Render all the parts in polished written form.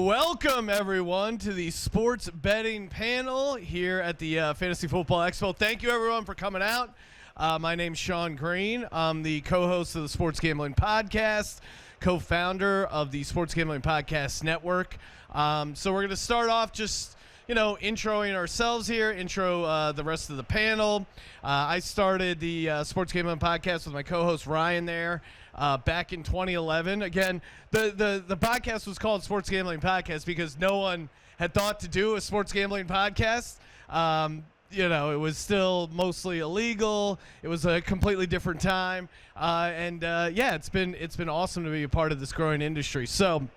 Welcome, everyone, to the sports betting panel here at the Fantasy Football Expo. Thank you, everyone, for coming out. My name's Sean Green. I'm the co-host of the Sports Gambling Podcast, co-founder of the Sports Gambling Podcast Network. So we're going to start off just, introing ourselves here, intro the rest of the panel. I started the Sports Gambling Podcast with my co-host Ryan there back in 2011. Again, the podcast was called Sports Gambling Podcast because no one had thought to do a sports gambling podcast. It was still mostly illegal. It was a completely different time. It's been awesome to be a part of this growing industry. So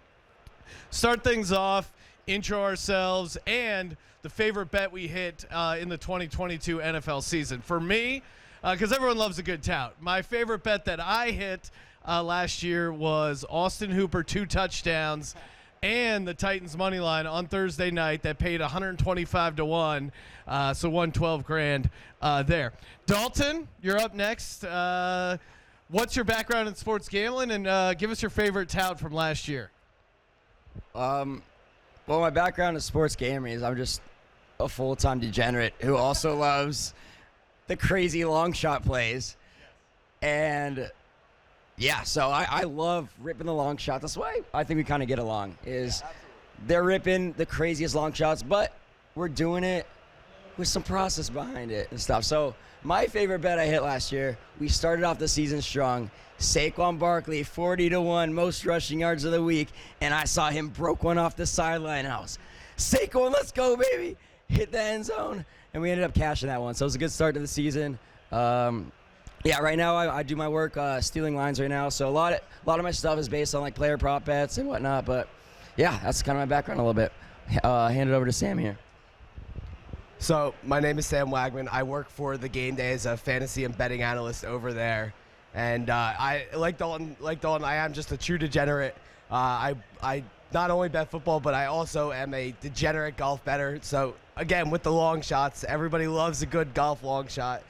start things off, intro ourselves, and the favorite bet we hit in the 2022 NFL season. For me, because everyone loves a good tout, my favorite bet that I hit last year was Austin Hooper 2 touchdowns and the Titans money line on Thursday night that paid 125 to 1, so won 12 grand there. Dalton, you're up next. What's your background in sports gambling, and give us your favorite tout from last year? Well, my background in sports gambling is I'm just a full-time degenerate who also loves the crazy long shot plays. And yeah, so I love ripping the long shot. That's why I think we kind of get along, is they're ripping the craziest long shots, but we're doing it with some process behind it and stuff. So my favorite bet I hit last year, we started off the season strong. Saquon Barkley, 40 to 1, most rushing yards of the week, and I saw him broke one off the sideline, and I was, Saquon, let's go, baby. Hit the end zone, and we ended up cashing that one. So it was a good start to the season. Right now I do my work stealing lines right now, so a lot of my stuff is based on like player prop bets and whatnot. But yeah, that's kind of my background a little bit. Hand it over to Sam here. So my name is Sam Wagman. I work for the Game Day as a fantasy and betting analyst over there, and I like Dalton. I am just a true degenerate. I not only bet football, but I also am a degenerate golf bettor. So again, with the long shots, everybody loves a good golf long shot.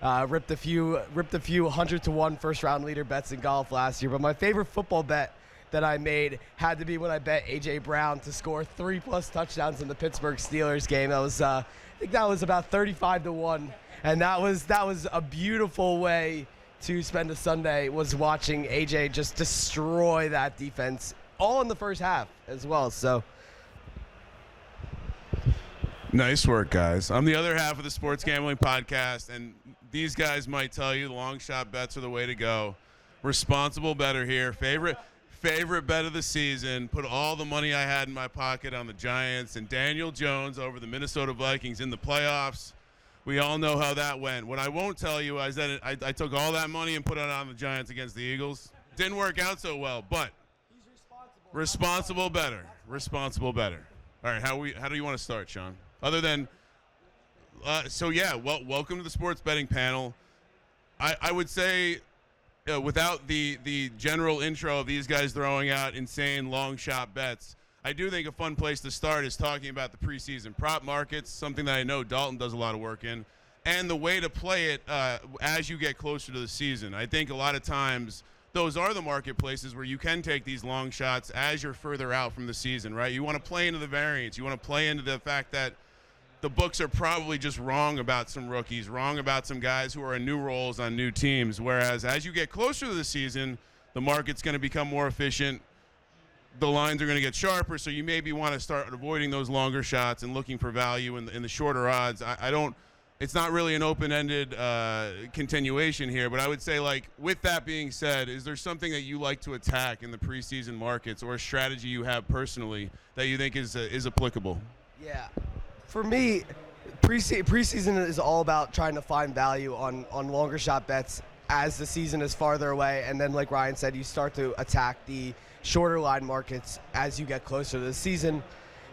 Ripped a few 100 to 1 first round leader bets in golf last year. But my favorite football bet that I made had to be when I bet A.J. Brown to score 3+ touchdowns in the Pittsburgh Steelers game. That was I think that was about 35 to 1, and that was a beautiful way to spend a Sunday, was watching A.J. just destroy that defense all in the first half as well. So nice work, guys. I'm the other half of the Sports Gambling Podcast, and these guys might tell you the long shot bets are the way to go. Responsible bettor here. Favorite bet of the season. Put all the money I had in my pocket on the Giants and Daniel Jones over the Minnesota Vikings in the playoffs. We all know how that went. What I won't tell you is that I took all that money and put it on the Giants against the Eagles. Didn't work out so well, but responsible bettor. Responsible bettor. All right, how do you want to start, Sean? Other than welcome to the sports betting panel. I would say, without the general intro of these guys throwing out insane long shot bets, I do think a fun place to start is talking about the preseason prop markets, something that I know Dalton does a lot of work in, and the way to play it as you get closer to the season. I think a lot of times those are the marketplaces where you can take these long shots as you're further out from the season, right? You want to play into the variance. You want to play into the fact that the books are probably just wrong about some rookies, wrong about some guys who are in new roles on new teams. Whereas as you get closer to the season, the market's going to become more efficient. The lines are going to get sharper, so you maybe want to start avoiding those longer shots and looking for value in the shorter odds. It's not really an open-ended continuation here, but I would say, like, with that being said, is there something that you like to attack in the preseason markets, or a strategy you have personally that you think is applicable? Yeah. For me, preseason is all about trying to find value on longer shot bets as the season is farther away. And then, like Ryan said, you start to attack the shorter line markets as you get closer to the season,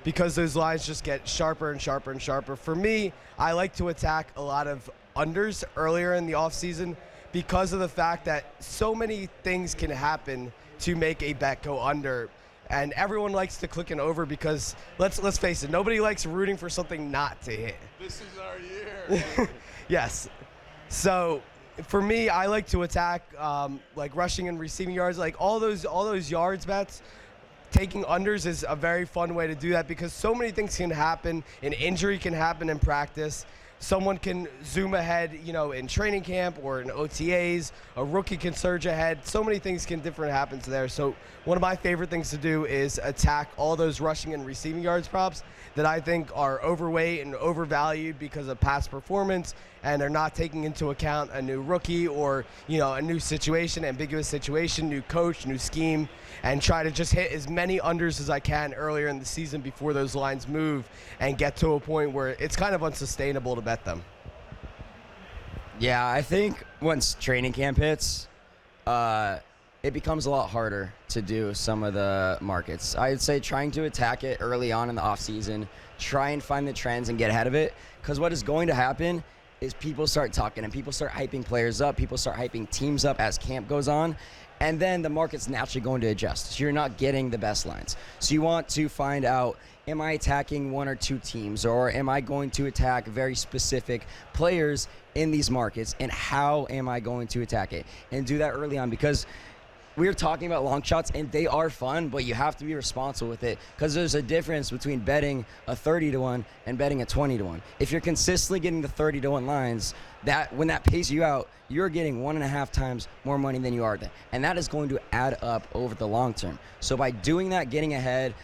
because those lines just get sharper and sharper and sharper. For me, I like to attack a lot of unders earlier in the offseason because of the fact that so many things can happen to make a bet go under. And everyone likes to click an over because, let's face it, nobody likes rooting for something not to hit. This is our year. Yes. So for me, I like to attack like rushing and receiving yards, like all those yards bets. taking unders is a very fun way to do that because so many things can happen. An injury can happen in practice. Someone can zoom ahead, in training camp or in OTAs. A rookie can surge ahead. So many things can different happen there. So one of my favorite things to do is attack all those rushing and receiving yards props that I think are overweight and overvalued because of past performance, and they're not taking into account a new rookie or a new situation, ambiguous situation, new coach, new scheme, and try to just hit as many unders as I can earlier in the season before those lines move and get to a point where it's kind of unsustainable to bet them. Yeah, I think once training camp hits, it becomes a lot harder to do some of the markets. I'd say trying to attack it early on in the offseason, try and find the trends and get ahead of it, because what is going to happen is people start talking and people start hyping players up, people start hyping teams up as camp goes on, and then the market's naturally going to adjust. So you're not getting the best lines. So you want to find out, am I attacking one or two teams, or am I going to attack very specific players in these markets, and how am I going to attack it? And do that early on, because we're talking about long shots, and they are fun, but you have to be responsible with it, because there's a difference between betting a 30-1 and betting a 20-1. If you're consistently getting the 30-1 lines, that when that pays you out, you're getting 1.5 times more money than you are then, and that is going to add up over the long term. So by doing that, getting ahead,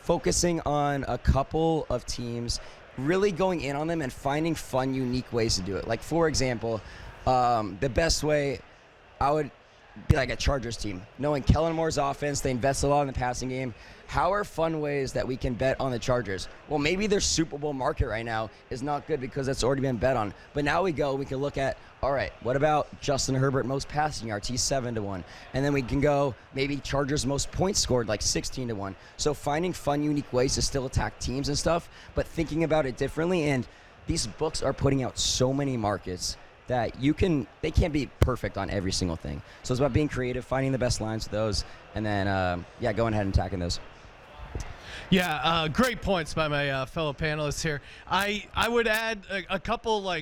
focusing on a couple of teams, really going in on them and finding fun, unique ways to do it. Like, for example, the best way I would be like a Chargers team. Knowing Kellen Moore's offense, they invest a lot in the passing game. How are fun ways that we can bet on the Chargers? Well, maybe their Super Bowl market right now is not good because that's already been bet on. But now we can look at, all right, what about Justin Herbert most passing yards? He's 7-1. And then we can go maybe Chargers most points scored, like 16-1. So finding fun, unique ways to still attack teams and stuff, but thinking about it differently. And these books are putting out so many markets that they can't be perfect on every single thing. So it's about being creative, finding the best lines for those, and then, going ahead and attacking those. Yeah, great points by my fellow panelists here. I would add a couple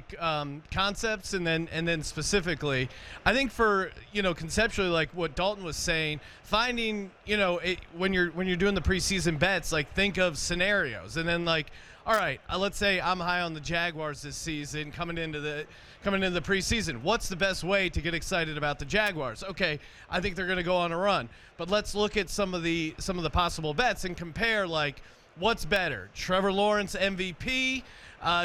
concepts and then specifically, I think for conceptually, like what Dalton was saying, finding when you're doing the preseason bets, like think of scenarios, and then all right, let's say I'm high on the Jaguars this season coming into the preseason. What's the best way to get excited about the Jaguars? Okay, I think they're going to go on a run. But let's look at some of the possible bets and compare what's better. Trevor Lawrence MVP,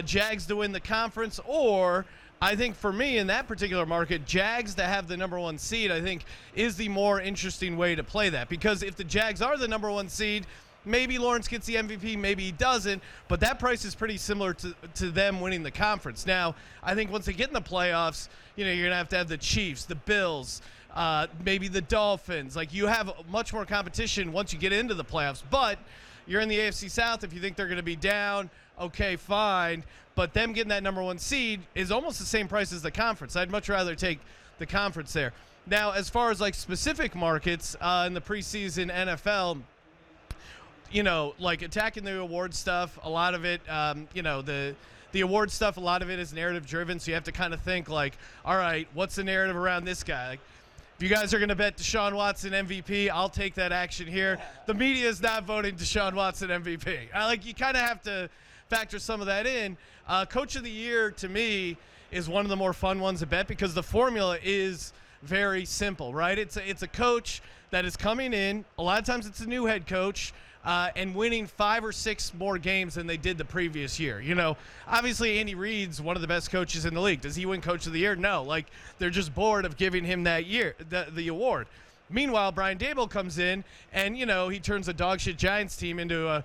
Jags to win the conference, or I think for me in that particular market, Jags to have the number 1 seed, I think is the more interesting way to play that. Because if the Jags are the number 1 seed, maybe Lawrence gets the MVP, maybe he doesn't, but that price is pretty similar to them winning the conference. Now, I think once they get in the playoffs, you're going to have the Chiefs, the Bills, maybe the Dolphins. You have much more competition once you get into the playoffs, but you're in the AFC South. If you think they're going to be down, okay, fine, but them getting that number 1 seed is almost the same price as the conference. I'd much rather take the conference there. Now, as far as specific markets in the preseason NFL, attacking the award stuff, a lot of it, the award stuff, a lot of it is narrative driven. So you have to kind of think all right, what's the narrative around this guy? If you guys are going to bet Deshaun Watson MVP, I'll take that action here. The media is not voting Deshaun Watson MVP. You kind of have to factor some of that in. Coach of the Year, to me, is one of the more fun ones to bet because the formula is very simple, right? It's a coach that is coming in. A lot of times it's a new head coach. And winning 5 or 6 more games than they did the previous year. Obviously Andy Reid's one of the best coaches in the league. Does he win Coach of the Year? No. They're just bored of giving him that year, the award. Meanwhile, Brian Daboll comes in and, he turns a dog shit Giants team into a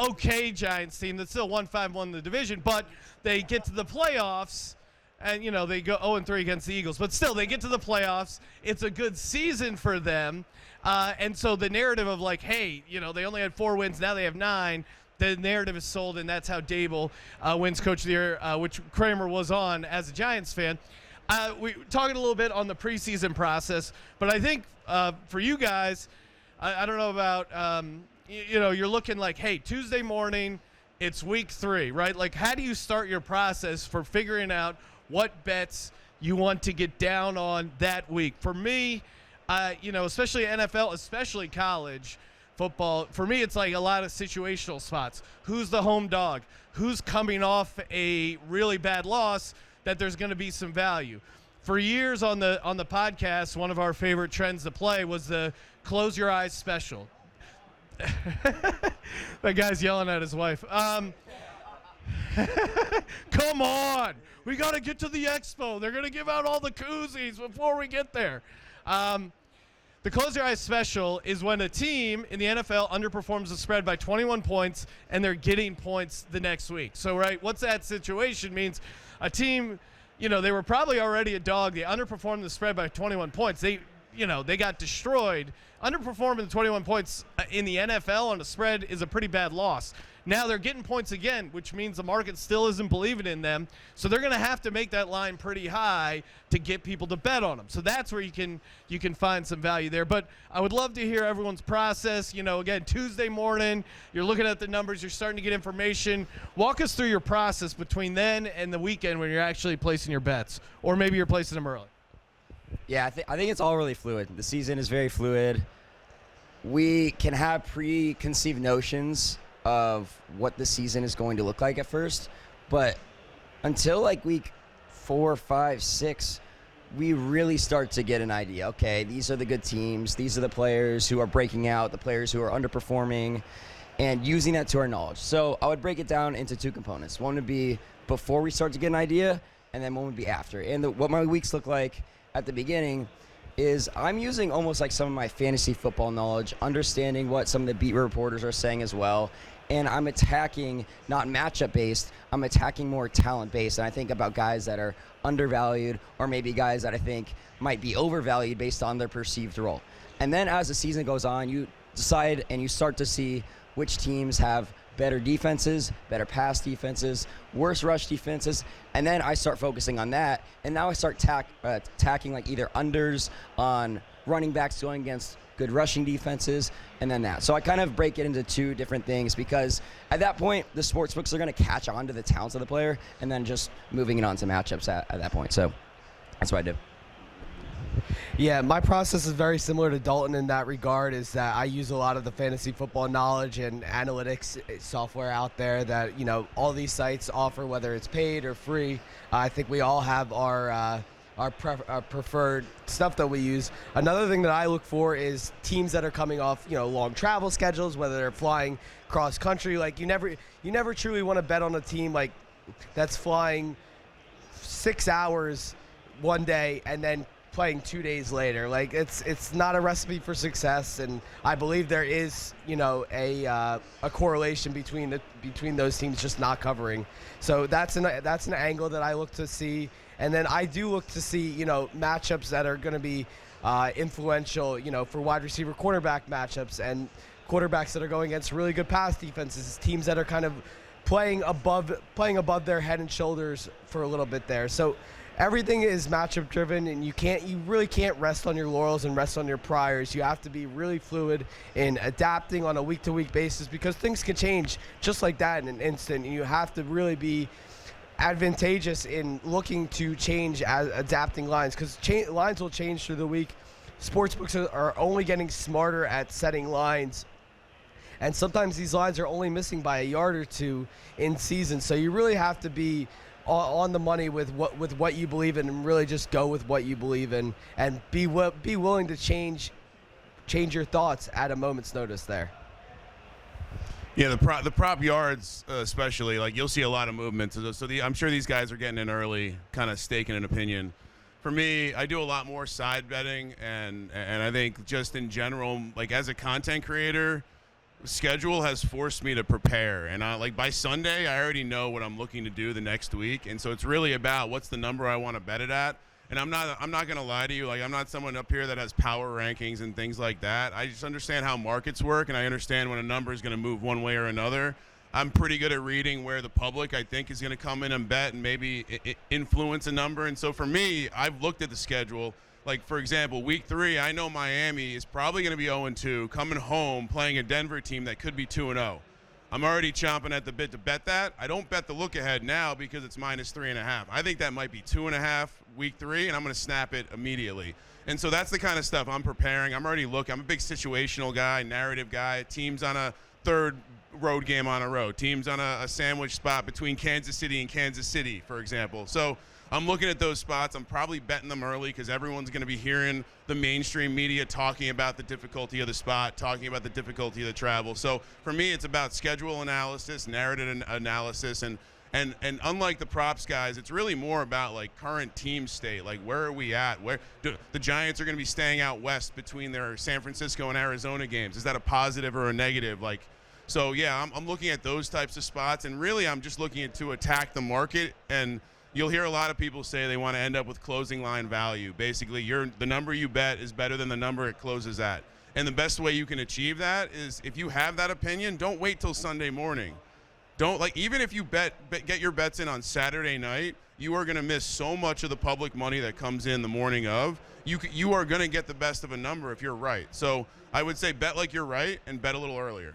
okay Giants team that still 1-5-1 the division, but they get to the playoffs and, they go 0-3 against the Eagles. But still, they get to the playoffs. It's a good season for them. And so the narrative of hey, they only had 4 wins, now they have 9. The narrative is sold, and that's how Daboll wins Coach of the Year, which Kramer was on as a Giants fan. We talking a little bit on the preseason process, but I think for you guys, I don't know about, you're looking hey, Tuesday morning, it's week 3, right? How do you start your process for figuring out what bets you want to get down on that week? For me, especially NFL, especially college, football. For me, it's like a lot of situational spots. Who's the home dog? Who's coming off a really bad loss that there's going to be some value? For years on the podcast, one of our favorite trends to play was the close your eyes special. That guy's yelling at his wife. Come on. We got to get to the Expo. They're going to give out all the koozies before we get there. The close your eyes special is when a team in the NFL underperforms the spread by 21 points and they're getting points the next week. So, right, what's that situation? Means a team, they were probably already a dog. They underperformed the spread by 21 points. They got destroyed. Underperforming the 21 points in the NFL on a spread is a pretty bad loss. Now they're getting points again, which means the market still isn't believing in them. So they're going to have to make that line pretty high to get people to bet on them. So that's where you can find some value there. But I would love to hear everyone's process. Again, Tuesday morning, you're looking at the numbers, you're starting to get information. Walk us through your process between then and the weekend when you're actually placing your bets, or maybe you're placing them early. Yeah, I think it's all really fluid. The season is very fluid. We can have preconceived notions of what the season is going to look like at first, but until like week 4, 5, 6, we really start to get an idea. Okay, these are the good teams. These are the players who are breaking out, the players who are underperforming, and using that to our knowledge. So I would break it down into 2 components. One would be before we start to get an idea, and then one would be after. And what my weeks look like at the beginning is I'm using almost like some of my fantasy football knowledge, understanding what some of the beat reporters are saying as well, and I'm attacking not matchup-based, I'm attacking more talent-based, and I think about guys that are undervalued or maybe guys that I think might be overvalued based on their perceived role. And then as the season goes on, you decide and you start to see which teams have better defenses, better pass defenses, worse rush defenses, and then I start focusing on that, and now I start attacking like either unders on running backs going against good rushing defenses, and then that. So I kind of break it into 2 different things because at that point, the sportsbooks are going to catch on to the talents of the player and then just moving it on to matchups at that point. So that's what I do. Yeah, my process is very similar to Dalton in that regard, is that I use a lot of the fantasy football knowledge and analytics software out there that, all these sites offer, whether it's paid or free. I think we all have our preferred stuff that we use. Another thing that I look for is teams that are coming off, long travel schedules, whether they're flying cross country. Like you never truly want to bet on a team like that's flying 6 hours one day and then playing 2 days later. Like it's not a recipe for success, and I believe there is a correlation between those teams just not covering. So that's an angle that I look to see, and then I do look to see matchups that are going to be influential for wide receiver cornerback matchups and quarterbacks that are going against really good pass defenses, teams that are kind of playing above their head and shoulders for a little bit there. So everything is matchup driven, and you really can't rest on your laurels and rest on your priors. You have to be really fluid in adapting on a week-to-week basis because things can change just like that in an instant. And you have to really be advantageous in looking to change as adapting lines because lines will change through the week. Sportsbooks are only getting smarter at setting lines, and sometimes these lines are only missing by a yard or 2 in season. So you really have to be on the money with what you believe in, and really just go with what you believe in, and be willing to change your thoughts at a moment's notice there. Yeah, the prop yards especially, like you'll see a lot of movement. So I'm sure these guys are getting in early, kind of staking an opinion. For me, I do a lot more side betting, and I think just in general, like as a content creator, schedule has forced me to prepare, and like by Sunday I already know what I'm looking to do the next week, and so it's really about what's the number I want to bet it at. And I'm not gonna lie to you, like I'm not someone up here that has power rankings and things like that. I just understand how markets work, and I understand when a number is gonna move one way or another. I'm pretty good at reading where the public I think is gonna come in and bet and maybe influence a number. And so for me, I've looked at the schedule. Like, for example, week 3, I know Miami is probably going to be 0-2, coming home, playing a Denver team that could be 2-0. I'm already chomping at the bit to bet that. I don't bet the look ahead now because it's -3.5. I think that might be 2.5 week 3, and I'm going to snap it immediately. And so that's the kind of stuff I'm preparing. I'm already looking. I'm a big situational guy, narrative guy. Teams on a third road game on a road. Teams on a sandwich spot between Kansas City and Kansas City, for example. So I'm looking at those spots. I'm probably betting them early because everyone's going to be hearing the mainstream media talking about the difficulty of the spot, talking about the difficulty of the travel. So for me, it's about schedule analysis, narrative analysis, and unlike the props guys, it's really more about like current team state. Like, where are we at? Where the Giants are going to be staying out west between their San Francisco and Arizona games. Is that a positive or a negative? Like, so yeah, I'm looking at those types of spots, and really I'm just looking to attack the market. And you'll hear a lot of people say they want to end up with closing line value. Basically, the number you bet is better than the number it closes at. And the best way you can achieve that is, if you have that opinion, don't wait till Sunday morning. Even if you get your bets in on Saturday night, you are going to miss so much of the public money that comes in the morning of. You are going to get the best of a number if you're right. So I would say bet like you're right and bet a little earlier.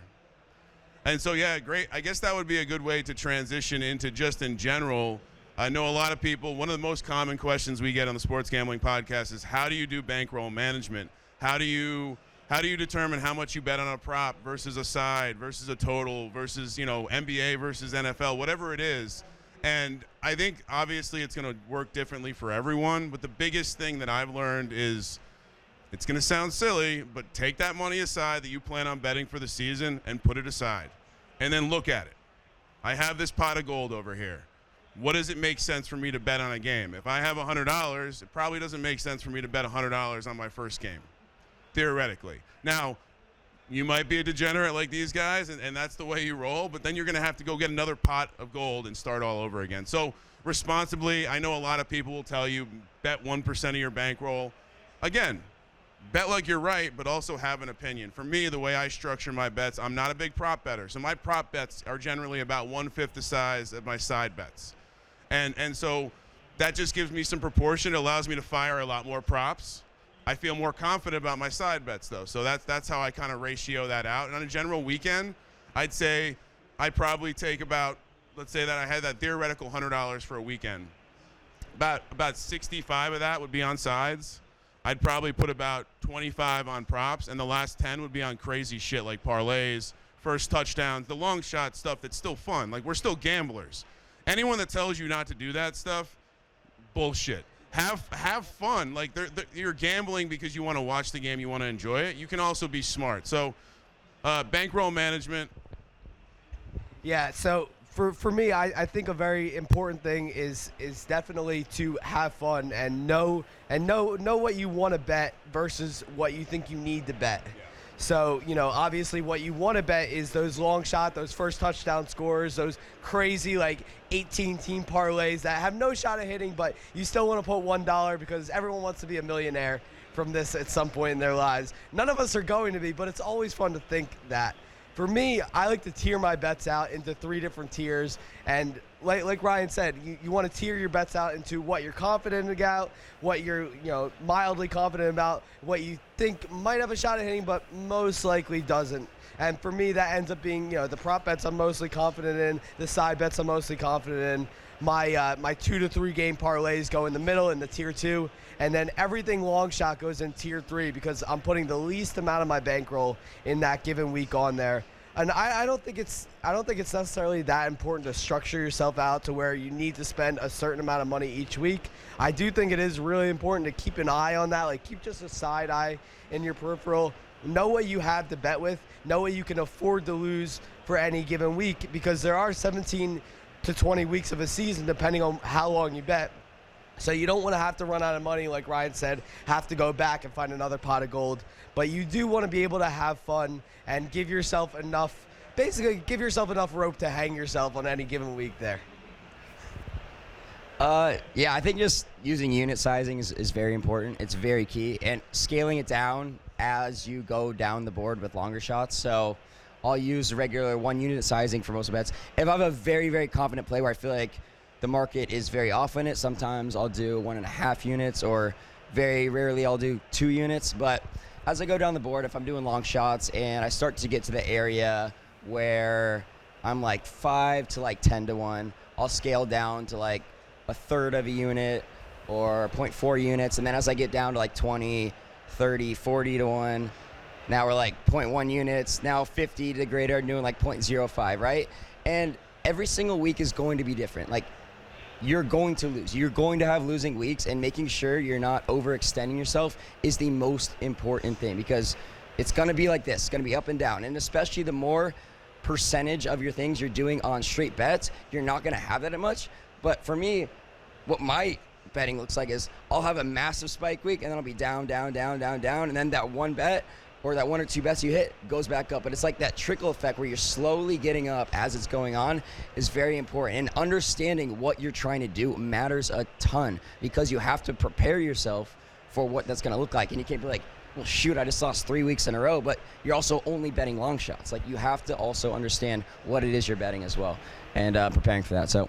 And so, yeah, great. I guess that would be a good way to transition into just in general. I know a lot of people, one of the most common questions we get on the Sports Gambling Podcast is, how do you do bankroll management? How do you determine how much you bet on a prop versus a side versus a total versus, NBA versus NFL, whatever it is. And I think obviously it's going to work differently for everyone. But the biggest thing that I've learned is, it's going to sound silly, but take that money aside that you plan on betting for the season and put it aside. And then look at it. I have this pot of gold over here. What does it make sense for me to bet on a game? If I have $100, it probably doesn't make sense for me to bet $100 on my first game, theoretically. Now, you might be a degenerate like these guys, and that's the way you roll, but then you're going to have to go get another pot of gold and start all over again. So responsibly, I know a lot of people will tell you, bet 1% of your bankroll. Again, bet like you're right, but also have an opinion. For me, the way I structure my bets, I'm not a big prop better. So my prop bets are generally about 1/5 the size of my side bets. And so that just gives me some proportion. It allows me to fire a lot more props. I feel more confident about my side bets, though. So that's how I kind of ratio that out. And on a general weekend, I'd say I probably take about, let's say that I had that theoretical $100 for a weekend. About 65 of that would be on sides. I'd probably put about 25 on props, and the last 10 would be on crazy shit like parlays, first touchdowns, the long shot stuff that's still fun. Like, we're still gamblers. Anyone that tells you not to do that stuff, bullshit. Have fun. Like, you're gambling because you want to watch the game, you want to enjoy it. You can also be smart. So, bankroll management. Yeah, so for me, I think a very important thing is definitely to have fun and know what you want to bet versus what you think you need to bet. Yeah. So, obviously what you want to bet is those long shot, those first touchdown scores, those crazy 18-team parlays that have no shot at hitting, but you still want to put $1 because everyone wants to be a millionaire from this at some point in their lives. None of us are going to be, but it's always fun to think that. For me, I like to tier my bets out into 3 different tiers, and like Ryan said, you want to tier your bets out into what you're confident about, what you're mildly confident about, what you think might have a shot at hitting but most likely doesn't. And for me, that ends up being the prop bets I'm mostly confident in, the side bets I'm mostly confident in. My 2 to 3 game parlays go in the middle in the tier 2, and then everything long shot goes in tier 3 because I'm putting the least amount of my bankroll in that given week on there. And I don't think it's necessarily that important to structure yourself out to where you need to spend a certain amount of money each week. I do think it is really important to keep an eye on that, keep just a side eye in your peripheral. Know what you have to bet with, know what you can afford to lose for any given week, because there are 17 to 20 weeks of a season depending on how long you bet. So you don't want to have to run out of money, like Ryan said, have to go back and find another pot of gold. But you do want to be able to have fun and give yourself enough rope to hang yourself on any given week there. Yeah, I think just using unit sizing is very important. It's very key. And scaling it down as you go down the board with longer shots. So I'll use regular 1 unit sizing for most bets. If I have a very, very confident play where I feel like the market is very off in it, sometimes I'll do 1.5 units, or very rarely I'll do 2 units. But as I go down the board, if I'm doing long shots and I start to get to the area where I'm like 5 to like 10 to 1. I'll scale down to like a third of a unit or 0.4 units. And then as I get down to like 20, 30, 40 to 1, now we're like 0.1 units. Now 50 to greater, doing like 0.05, right? And every single week is going to be different. Like, you're going to lose. You're going to have losing weeks, and making sure you're not overextending yourself is the most important thing, because it's going to be like this. It's going to be up and down. And especially the more percentage of your things you're doing on straight bets, you're not going to have that much. But for me, what my betting looks like is I'll have a massive spike week, and then I'll be down, down, down, down, down. And then that one bet or that 1 or 2 bets you hit goes back up. But it's like that trickle effect where you're slowly getting up as it's going on is very important. And understanding what you're trying to do matters a ton, because you have to prepare yourself for what that's going to look like. And you can't be like, well, shoot, I just lost 3 weeks in a row. But you're also only betting long shots. Like, you have to also understand what it is you're betting as well, and preparing for that. So,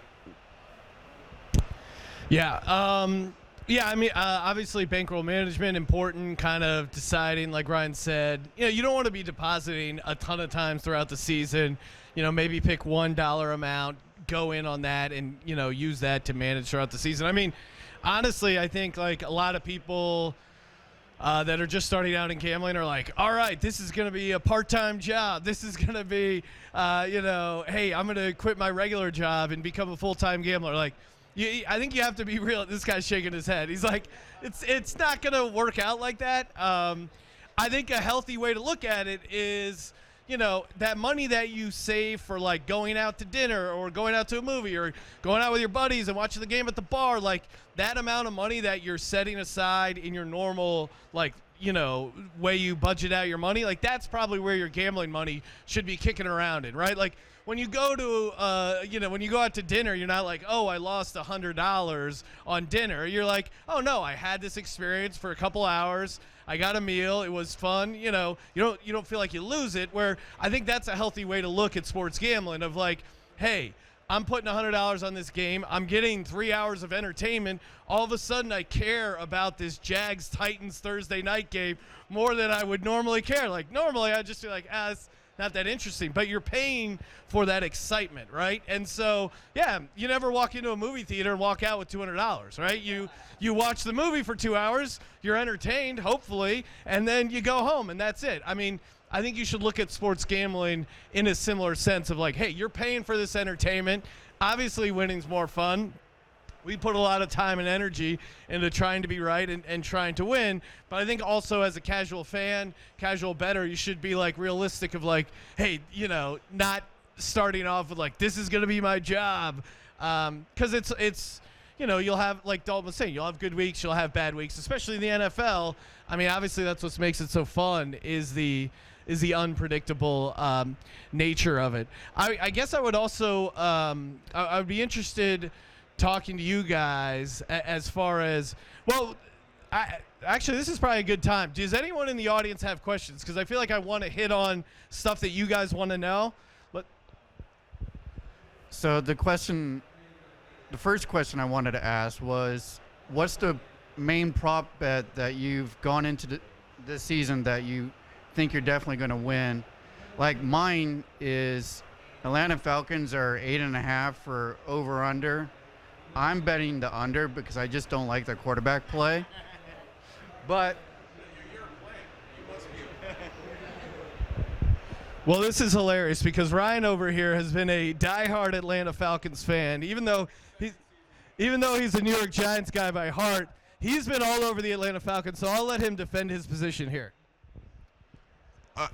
yeah. Yeah, I mean, obviously bankroll management, important, kind of deciding, like Ryan said, you don't want to be depositing a ton of times throughout the season. Maybe pick $1 amount, go in on that, and, use that to manage throughout the season. I mean, honestly, I think, like, a lot of people that are just starting out in gambling are like, all right, this is going to be a part-time job. This is going to be, hey, I'm going to quit my regular job and become a full-time gambler. Like, I think you have to be real. This guy's shaking his head. He's like, it's not going to work out like that. I think a healthy way to look at it is, that money that you save for, like, going out to dinner or going out to a movie or going out with your buddies and watching the game at the bar, like, that amount of money that you're setting aside in your normal, like, way you budget out your money, like, that's probably where your gambling money should be kicking around in, right? Like, when you go to, when you go out to dinner, you're not like, oh, I lost $100 on dinner. You're like, oh no, I had this experience for a couple hours. I got a meal. It was fun. You don't feel like you lose it. Where I think that's a healthy way to look at sports gambling, of like, hey, I'm putting $100 on this game. I'm getting 3 hours of entertainment. All of a sudden, I care about this Jags-Titans Thursday night game more than I would normally care. Like, normally, I'd just be like, it's not that interesting. But you're paying for that excitement, right? And so, yeah, you never walk into a movie theater and walk out with $200, right? You watch the movie for 2 hours, you're entertained, hopefully, and then you go home, and that's it. I mean, I think you should look at sports gambling in a similar sense of like, hey, you're paying for this entertainment. Obviously, winning's more fun. We put a lot of time and energy into trying to be right and trying to win. But I think also as a casual fan, casual bettor, you should be like realistic of like, hey, not starting off with like, this is going to be my job. Because it's you'll have, like Dalton was saying, you'll have good weeks, you'll have bad weeks, especially in the NFL. I mean, obviously that's what makes it so fun is the unpredictable nature of it. I guess I would also I would be interested talking to you guys as far as, well, actually this is probably a good time. Does anyone in the audience have questions? Because I feel like I want to hit on stuff that you guys want to know. So the first question I wanted to ask was, what's the main prop bet that you've gone into this season that you think you're definitely going to win? Like, mine is Atlanta Falcons are 8.5 for over/under. I'm betting the under because I just don't like their quarterback play. But well, this is hilarious because Ryan over here has been a diehard Atlanta Falcons fan, even though he's a New York Giants guy by heart. He's been all over the Atlanta Falcons, so I'll let him defend his position here.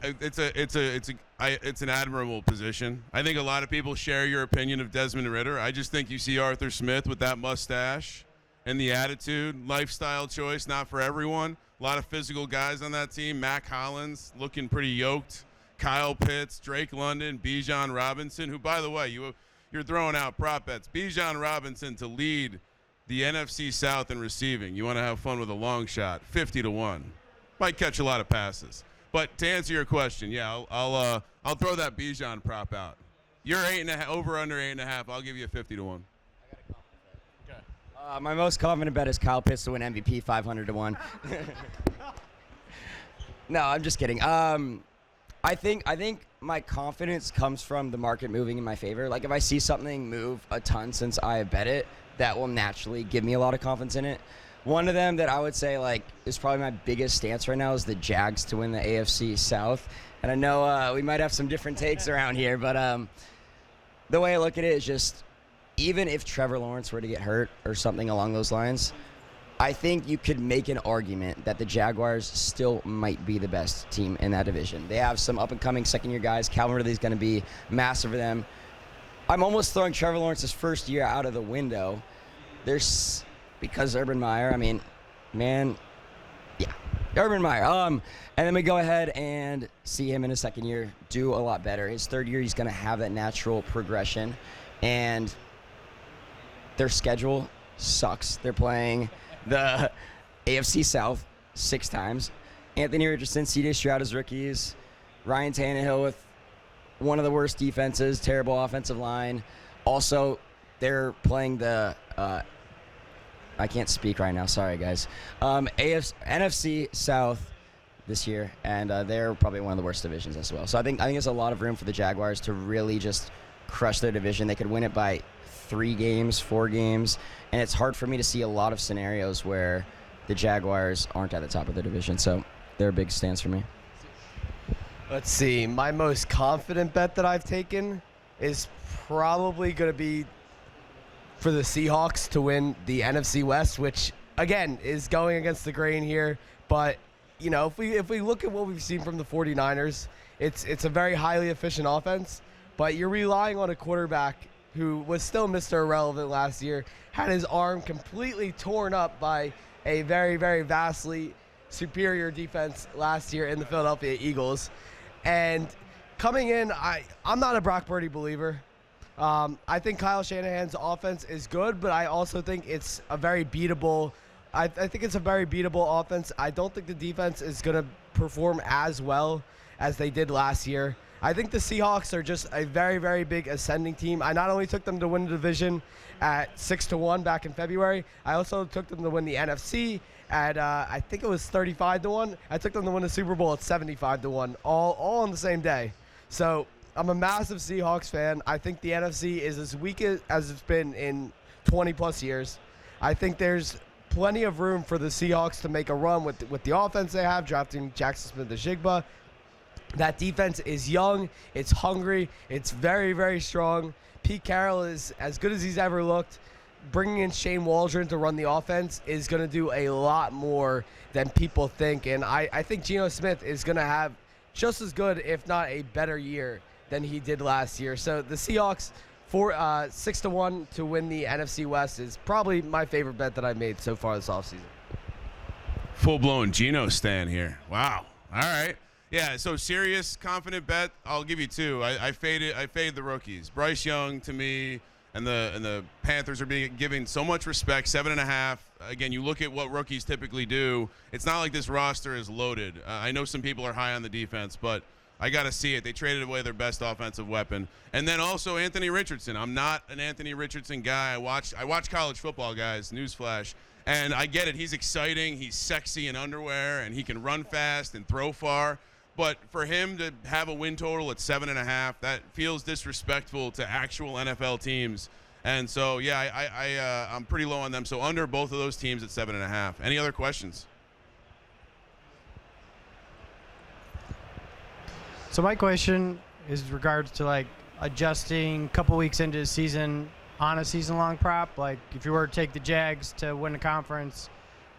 It's an admirable position. I think a lot of people share your opinion of Desmond Ridder. I just think you see Arthur Smith with that mustache and the attitude, lifestyle choice, not for everyone. A lot of physical guys on that team. Mac Hollins looking pretty yoked. Kyle Pitts, Drake London, Bijan Robinson, who, by the way, you're throwing out prop bets. Bijan Robinson to lead the NFC South in receiving. You want to have fun with a long shot, 50-1. Might catch a lot of passes. But to answer your question, yeah, I'll throw that Bijan prop out. You're 8.5 over under 8.5. I'll give you a 50-1. Okay. My most confident bet is Kyle Pitts to win MVP, 500-1. No, I'm just kidding. I think my confidence comes from the market moving in my favor. Like if I see something move a ton since I have bet it, that will naturally give me a lot of confidence in it. One of them that I would say like is probably my biggest stance right now is the Jags to win the AFC South. And I know we might have some different takes around here, but the way I look at it is just even if Trevor Lawrence were to get hurt or something along those lines, I think you could make an argument that the Jaguars still might be the best team in that division. They have some up-and-coming second-year guys. Calvin Ridley's going to be massive for them. I'm almost throwing Trevor Lawrence's first year out of the window. Because Urban Meyer, Urban Meyer. And then we go ahead and see him in his second year do a lot better. His third year, he's going to have that natural progression. And their schedule sucks. They're playing the AFC South 6 times. Anthony Richardson, C.J. Stroud as rookies. Ryan Tannehill with one of the worst defenses, terrible offensive line. Also, they're playing the I can't speak right now. Sorry, guys. NFC South this year, and they're probably one of the worst divisions as well. So I think there's a lot of room for the Jaguars to really just crush their division. They could win it by 3 games, 4 games, and it's hard for me to see a lot of scenarios where the Jaguars aren't at the top of the division. So they're a big stance for me. Let's see. My most confident bet that I've taken is probably going to be for the Seahawks to win the NFC West, which, again, is going against the grain here. But, you know, if we look at what we've seen from the 49ers, it's a very highly efficient offense, but you're relying on a quarterback who was still Mr. Irrelevant last year, had his arm completely torn up by a very, very vastly superior defense last year in the Philadelphia Eagles. And coming in, I'm not a Brock Purdy believer. I think Kyle Shanahan's offense is good, but I also think it's a very beatable. I think it's a very beatable offense. I don't think the defense is going to perform as well as they did last year. I think the Seahawks are just a very, very big ascending team. I not only took them to win the division at 6-1 back in February, I also took them to win the NFC at I think it was 35-1. I took them to win the Super Bowl at 75-1, all on the same day. So I'm a massive Seahawks fan. I think the NFC is as weak as it's been in 20-plus years. I think there's plenty of room for the Seahawks to make a run with the offense they have, drafting Jackson Smith-Njigba. That defense is young, it's hungry, it's very, very strong. Pete Carroll is as good as he's ever looked. Bringing in Shane Waldron to run the offense is going to do a lot more than people think. And I think Geno Smith is going to have just as good, if not a better year than he did last year. So the Seahawks, 6-1 to win the NFC West is probably my favorite bet that I made so far this offseason. Full-blown Geno stan here. Wow. All right. Yeah, so serious, confident bet. I'll give you 2. I fade the rookies. Bryce Young to me, and the Panthers are being given so much respect. 7.5. Again, you look at what rookies typically do. It's not like this roster is loaded. I know some people are high on the defense, but I got to see it. They traded away their best offensive weapon, and then also Anthony Richardson. I'm not an Anthony Richardson guy. I watch college football, guys. Newsflash. And I get it. He's exciting. He's sexy in underwear, and he can run fast and throw far. But for him to have a win total at 7.5, that feels disrespectful to actual NFL teams. And so, yeah, I'm pretty low on them. So under both of those teams at 7.5. Any other questions? So my question is regards to like adjusting a couple weeks into the season on a season-long prop. Like if you were to take the Jags to win a conference,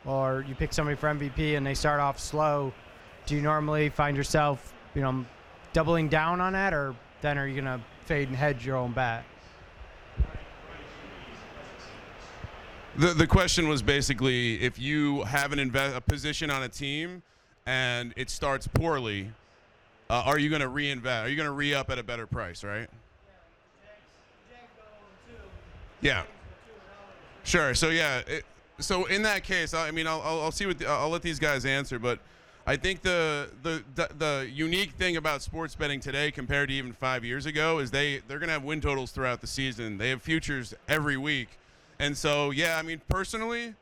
or you pick somebody for MVP and they start off slow, do you normally find yourself, doubling down on that, or then are you going to fade and hedge your own bet? The question was basically if you have a position on a team and it starts poorly, are you going to reinvest? Are you going to re-up at a better price, right? Yeah. Sure. So, yeah. So in that case, I'll see I'll let these guys answer, but I think the unique thing about sports betting today compared to even 5 years ago is they're going to have win totals throughout the season. They have futures every week. And so, yeah, personally,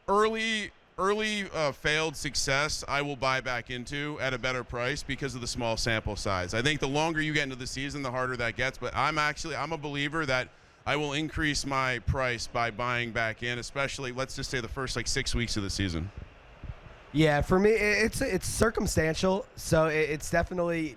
early early failed success I will buy back into at a better price because of the small sample size. I think the longer you get into the season, the harder that gets. But I'm a believer that I will increase my price by buying back in, especially, let's just say, the first 6 weeks of the season. Yeah, for me, it's circumstantial. So it's definitely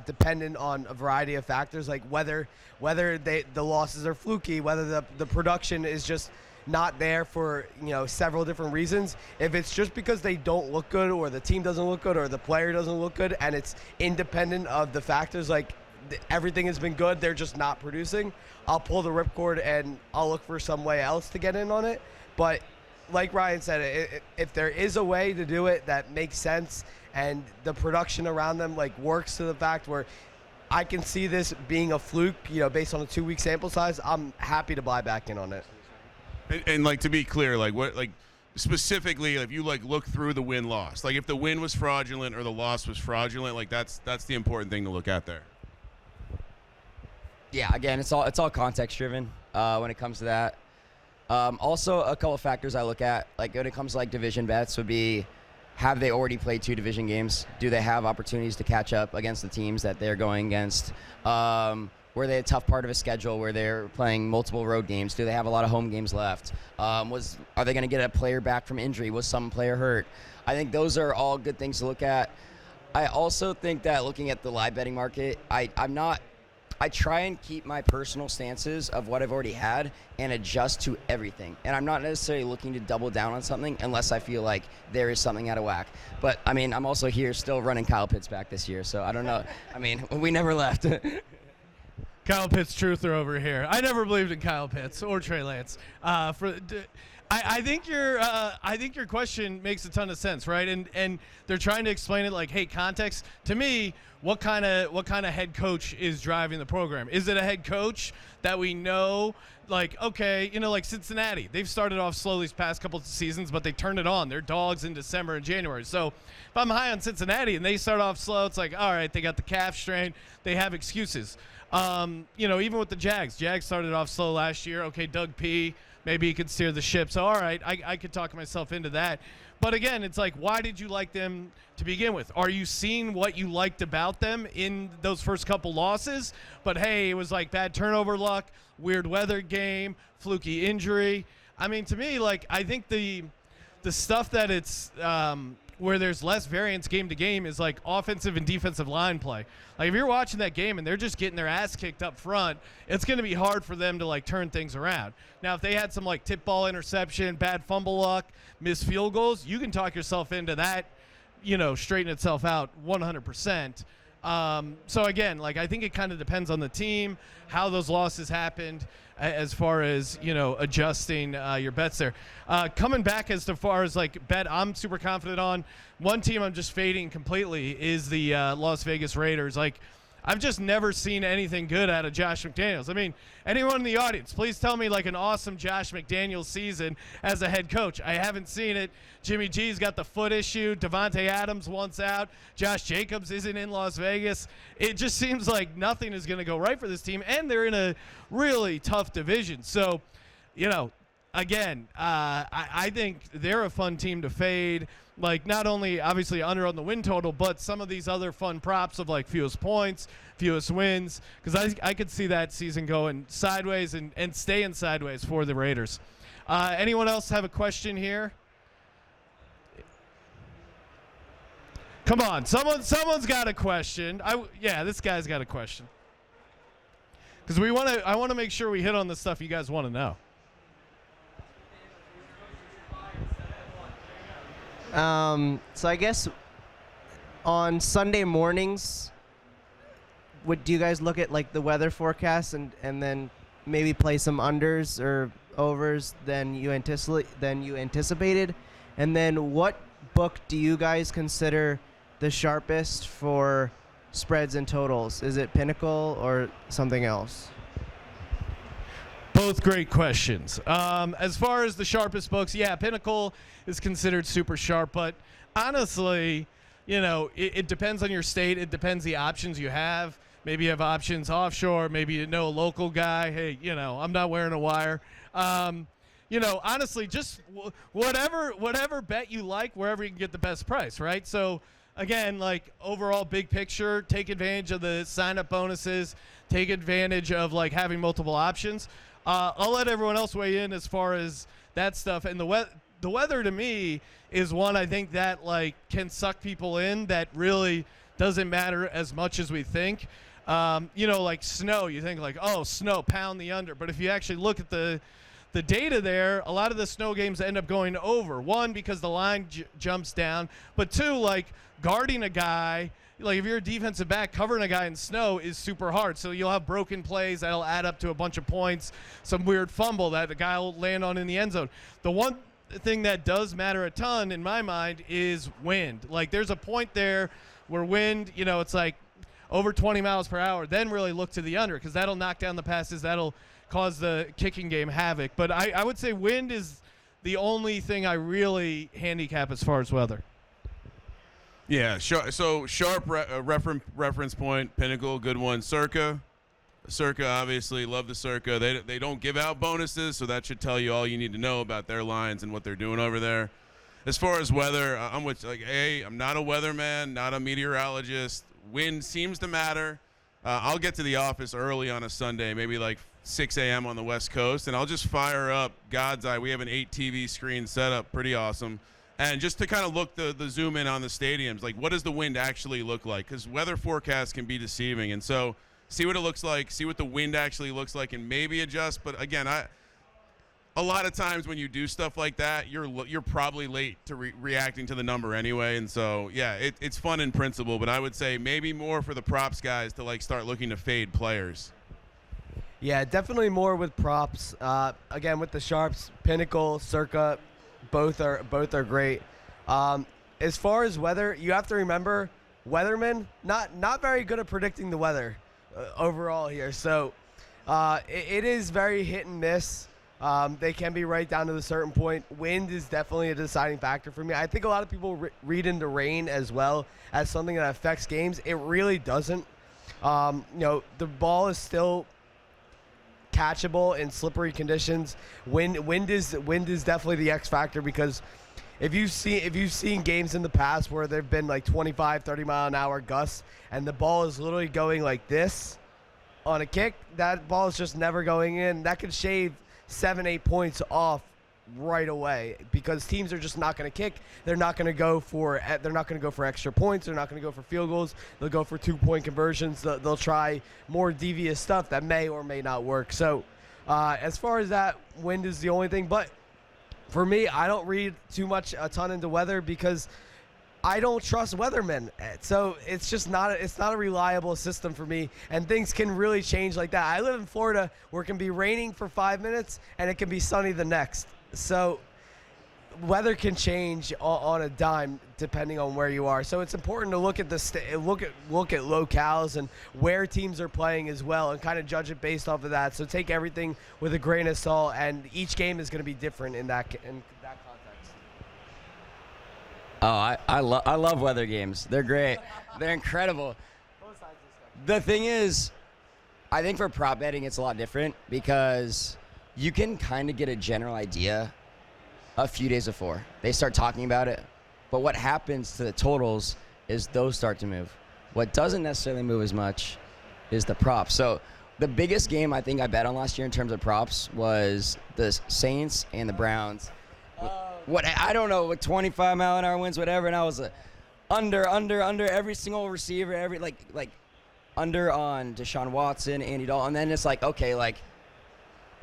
dependent on a variety of factors, like whether the losses are fluky, whether the production is just not there for several different reasons. If it's just because they don't look good, or the team doesn't look good, or the player doesn't look good, and it's independent of the factors like everything has been good, they're just not producing, I'll pull the ripcord and I'll look for some way else to get in on it. But like Ryan said, if there is a way to do it that makes sense and the production around them works to the fact where I can see this being a fluke, based on a 2-week sample size, I'm happy to buy back in on it. And to be clear, specifically, if you look through the win-loss, if the win was fraudulent or the loss was fraudulent, that's the important thing to look at there. Yeah, again, it's all context driven when it comes to that. Also, a couple of factors I look at, when it comes to division bets, would be, have they already played 2 division games? Do they have opportunities to catch up against the teams that they're going against? Were they a tough part of a schedule where they're playing multiple road games? Do they have a lot of home games left? Are they going to get a player back from injury? Was some player hurt? I think those are all good things to look at. I also think that looking at the live betting market, I try and keep my personal stances of what I've already had and adjust to everything. And I'm not necessarily looking to double down on something unless I feel like there is something out of whack. But, I'm also here still running Kyle Pitts back this year, so I don't know. We never left. Kyle Pitts truther over here. I never believed in Kyle Pitts or Trey Lance. I think your question makes a ton of sense, right? And they're trying to explain it hey, context. To me, what kind of head coach is driving the program? Is it a head coach that we know, okay, Cincinnati, they've started off slow these past couple of seasons, but they turned it on. They're dogs in December and January. So if I'm high on Cincinnati and they start off slow, it's all right, they got the calf strain. They have excuses. Even with the Jags started off slow last year. Okay, Doug P, maybe he could steer the ship. So, all right, I could talk myself into that. But again, it's why did you like them to begin with? Are you seeing what you liked about them in those first couple losses? But, hey, it was bad turnover luck, weird weather game, fluky injury. To me, I think the stuff that it's where there's less variance game to game is offensive and defensive line play. If you're watching that game and they're just getting their ass kicked up front, it's going to be hard for them to turn things around. Now, if they had some tip ball interception, bad fumble luck, missed field goals, you can talk yourself into that, straighten itself out 100%. So again, I think it kind of depends on the team, how those losses happened, as far as adjusting your bets there. Coming back as far as bet I'm super confident on, one team I'm just fading completely is the Las Vegas Raiders. I've just never seen anything good out of Josh McDaniels. Anyone in the audience, please tell me an awesome Josh McDaniels season as a head coach. I haven't seen it. Jimmy G's got the foot issue. Devontae Adams wants out. Josh Jacobs isn't in Las Vegas. It just seems like nothing is going to go right for this team, and they're in a really tough division. So, again, I think they're a fun team to fade. Not only obviously under on the win total, but some of these other fun props of fewest points, fewest wins, because I could see that season going sideways and staying sideways for the Raiders. Anyone else have a question here? Come on, someone's got a question. This guy's got a question. Because I want to make sure we hit on the stuff you guys want to know. So I guess on Sunday mornings, do you guys look at the weather forecast and then maybe play some unders or overs than you anticipated? And then what book do you guys consider the sharpest for spreads and totals? Is it Pinnacle or something else? Both great questions. As far as the sharpest books, Pinnacle is considered super sharp, but honestly, it depends on your state. It depends the options you have. Maybe you have options offshore. Maybe you know a local guy. Hey, I'm not wearing a wire. honestly, just whatever bet you like, wherever you can get the best price, right? So again, like overall big picture, take advantage of the sign-up bonuses, take advantage of like having multiple options. I'll let everyone else weigh in as far as that stuff. And the weather to me is one I think that like can suck people in that really doesn't matter as much as we think. Like snow, you think like, oh, snow, pound the under. But if you actually look at the data there, a lot of the snow games end up going over. One, because the line jumps down, but two, like guarding a guy, like if you're a defensive back, covering a guy in snow is super hard. So you'll have broken plays that'll add up to a bunch of points, some weird fumble that the guy will land on in the end zone. The one thing that does matter a ton in my mind is wind. Like there's a point there where wind, it's like over 20 miles per hour, then really look to the under because that'll knock down the passes, that'll cause the kicking game havoc. But I would say wind is the only thing I really handicap as far as weather. Yeah, so sharp reference point, Pinnacle, good one. Circa, obviously, love the Circa. They don't give out bonuses, so that should tell you all you need to know about their lines and what they're doing over there. As far as weather, I'm not a weatherman, not a meteorologist. Wind seems to matter. I'll get to the office early on a Sunday, maybe like 6 a.m. on the West Coast, and I'll just fire up God's Eye. We have an 8 TV screen set up, pretty awesome. And just to kind of look the zoom in on the stadiums, like what does the wind actually look like? Because weather forecasts can be deceiving. And so see what it looks like, see what the wind actually looks like, and maybe adjust. But again, a lot of times when you do stuff like that, you're probably late to reacting to the number anyway. And so, yeah, it's fun in principle. But I would say maybe more for the props guys to like start looking to fade players. Yeah, definitely more with props. Again, with the sharps, Pinnacle, Circa, both are great. As far as weather, you have to remember, weathermen not very good at predicting the weather overall here. So it is very hit and miss. They can be right down to a certain point. Wind is definitely a deciding factor for me. I think a lot of people read into rain as well as something that affects games. It really doesn't. The ball is still catchable in slippery conditions. Wind is definitely the X factor because if you've seen games in the past where there've been like 25, 30 mile an hour gusts and the ball is literally going like this on a kick, that ball is just never going in. That could shave 7-8 points off right away because teams are just not going to kick. They're not going to go for extra points. They're not going to go for field goals. They'll go for 2-point conversions. They'll try more devious stuff that may or may not work. So as far as that, wind is the only thing. But for me, I don't read a ton into weather because I don't trust weathermen. So it's not a reliable system for me, and things can really change like that. I live in Florida where it can be raining for 5 minutes and it can be sunny the next. So weather can change on a dime depending on where you are. So it's important to look at look at locales and where teams are playing as well, and kind of judge it based off of that. So take everything with a grain of salt, and each game is going to be different in that context. Oh, I love weather games. They're great. They're incredible. The thing is, I think for prop betting it's a lot different because you can kind of get a general idea a few days before they start talking about it. But what happens to the totals is those start to move. What doesn't necessarily move as much is the props. So the biggest game I think I bet on last year in terms of props was the Saints and the Browns. I don't know, with 25 mile an hour winds, whatever, and I was under every single receiver, under on Deshaun Watson, Andy Dalton, and then it's like, okay, like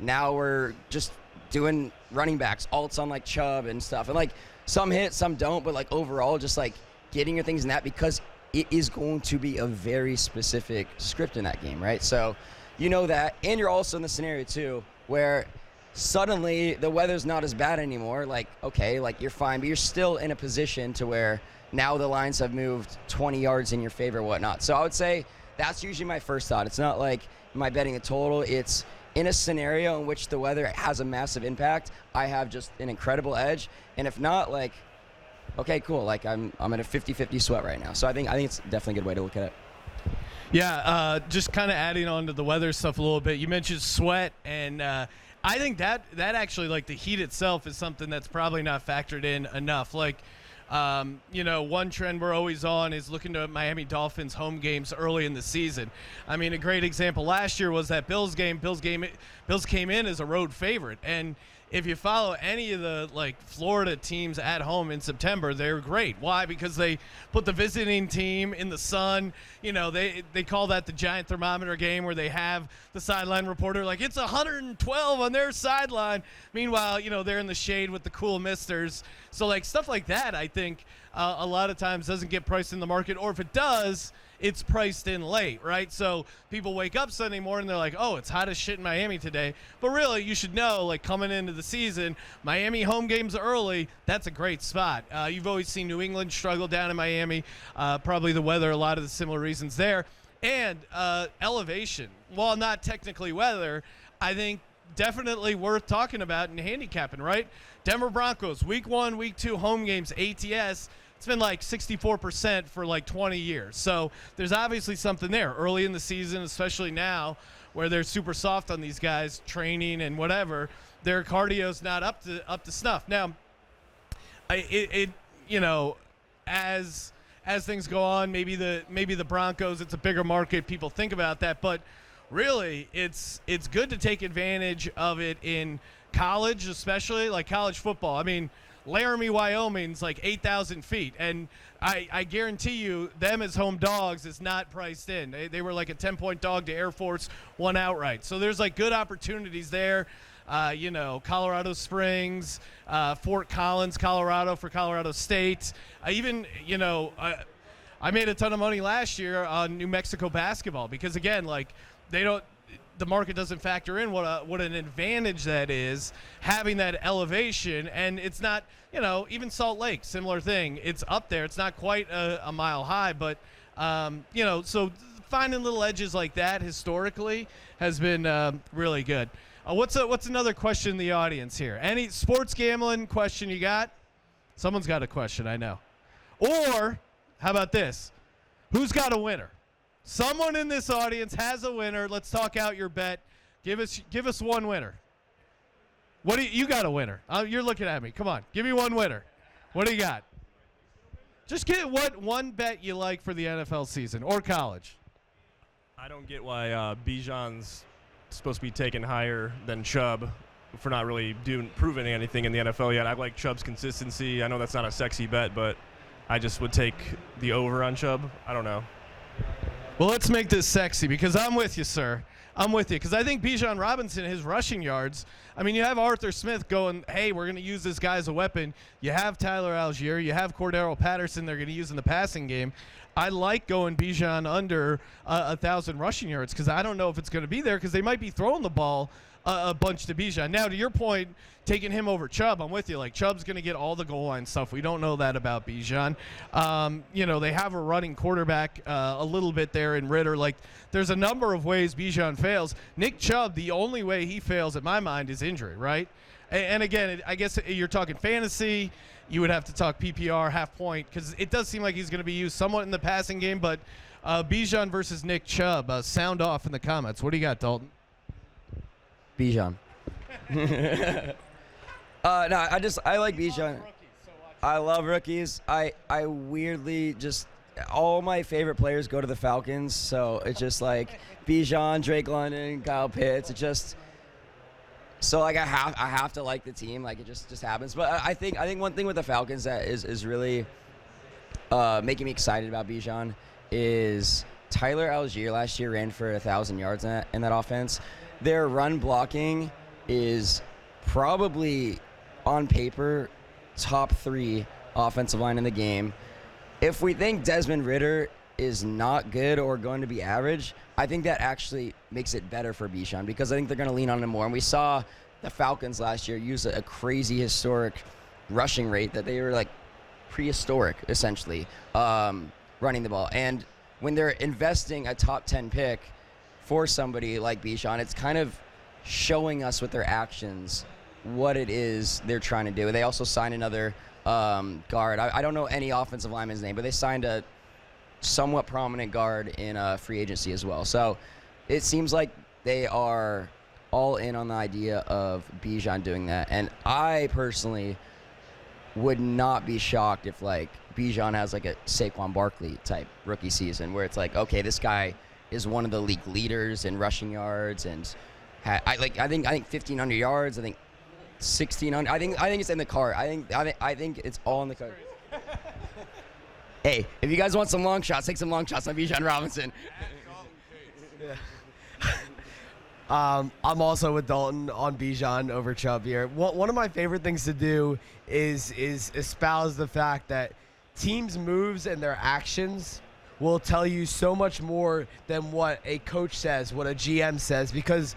now we're just doing running backs, alts on like Chubb and stuff, and like some hit, some don't, but like overall just like getting your things in that because it is going to be a very specific script in that game, right? So you know that, and you're also in the scenario too where suddenly the weather's not as bad anymore. Like, okay, like you're fine, but you're still in a position to where now the lines have moved 20 yards in your favor, whatnot. So I would say that's usually my first thought. It's not like, am I betting a total? It's in a scenario in which the weather has a massive impact, I have just an incredible edge. And if not, like, okay, cool. Like I'm at a 50-50 sweat right now. So I think it's definitely a good way to look at it. Yeah, just kind of adding on to the weather stuff a little bit. You mentioned sweat, and I think that actually, like, the heat itself is something that's probably not factored in enough. Like, one trend we're always on is looking to Miami Dolphins home games early in the season. I mean, a great example last year was that Bills game. Bills came in as a road favorite, and if you follow any of the Florida teams at home in September, they're great. Why? Because they put the visiting team in the sun. They call that the giant thermometer game, where they have the sideline reporter like it's 112 on their sideline. Meanwhile, they're in the shade with the cool misters. So stuff like that, I think a lot of times doesn't get priced in the market, or if it does, it's priced in late, right? So people wake up Sunday morning, they're like, oh, it's hot as shit in Miami today. But really, you should know, coming into the season, Miami home games early, that's a great spot. You've always seen New England struggle down in Miami, probably the weather, a lot of the similar reasons there. And elevation, while not technically weather, I think definitely worth talking about and handicapping, right? Denver Broncos, week 1, week 2 home games, ATS, it's been 64% for 20 years. So there's obviously something there early in the season, especially now where they're super soft on these guys, training and whatever. Their cardio's not up to snuff. Now, as things go on, maybe the Broncos, it's a bigger market. People think about that, but really, it's good to take advantage of it in college, especially college football. I mean, Laramie, Wyoming's 8,000 feet, and I guarantee you them as home dogs is not priced in. They were a 10-point dog to Air Force, won outright. So there's good opportunities there. Colorado Springs, Fort Collins, Colorado for Colorado State. I made a ton of money last year on New Mexico basketball because, again, the market doesn't factor in what an advantage that is, having that elevation. And it's not, even Salt Lake, similar thing. It's up there. It's not quite a mile high, but, so finding little edges like that historically has been really good. What's another question in the audience here? Any sports gambling question you got? Someone's got a question, I know. Or how about this? Who's got a winner? Someone in this audience has a winner. Let's talk out your bet. Give us one winner. You got a winner? You're looking at me. Come on, give me one winner. What do you got? Just get one bet you like for the NFL season or college. I don't get why Bijan's supposed to be taken higher than Chubb for not really proving anything in the NFL yet. I like Chubb's consistency. I know that's not a sexy bet, but I just would take the over on Chubb. I don't know. Well, let's make this sexy because I'm with you, sir. I'm with you because I think Bijan Robinson, his rushing yards, I mean, you have Arthur Smith going, hey, we're going to use this guy as a weapon. You have Tyler Algier. You have Cordero Patterson they're going to use in the passing game. I like going Bijan under 1,000 rushing yards because I don't know if it's going to be there because they might be throwing the ball a bunch to Bijan. Now, to your point, taking him over Chubb, I'm with you. Chubb's going to get all the goal line stuff. We don't know that about Bijan. They have a running quarterback a little bit there in Ritter. There's a number of ways Bijan fails. Nick Chubb, the only way he fails, in my mind, is injury, right? And again, I guess you're talking fantasy. You would have to talk PPR, half point, because it does seem like he's going to be used somewhat in the passing game. But Bijan versus Nick Chubb, sound off in the comments. What do you got, Dalton? Bijan. No, I like Bijan. I love rookies. I weirdly just all my favorite players go to the Falcons, so it's just Bijan, Drake London, Kyle Pitts. It just so I have to like the team. It just happens. But I think one thing with the Falcons that is really making me excited about Bijan is Tyler Algier last year ran for 1,000 yards in that offense. Their run blocking is probably, on paper, top 3 offensive line in the game. If we think Desmond Ridder is not good or going to be average, I think that actually makes it better for Bijan because I think they're going to lean on him more. And we saw the Falcons last year use a crazy historic rushing rate that they were prehistoric, essentially, running the ball. And when they're investing a top 10 pick for somebody like Bijan, it's kind of showing us with their actions what it is they're trying to do. They also signed another guard. I don't know any offensive lineman's name, but they signed a somewhat prominent guard in free agency as well. So it seems like they are all in on the idea of Bijan doing that. And I personally would not be shocked if like Bijan has like a Saquon Barkley type rookie season where it's like, okay, this guy is one of the league leaders in rushing yards and I think 1,500 yards. I think 1,600. I think it's in the cart. I think it's all in the cart. Hey, if you guys want some long shots, take some long shots on Bijan Robinson. I'm also with Dalton on Bijan over Chubb here. One of my favorite things to do is espouse the fact that teams' moves and their actions will tell you so much more than what a coach says, what a GM says, because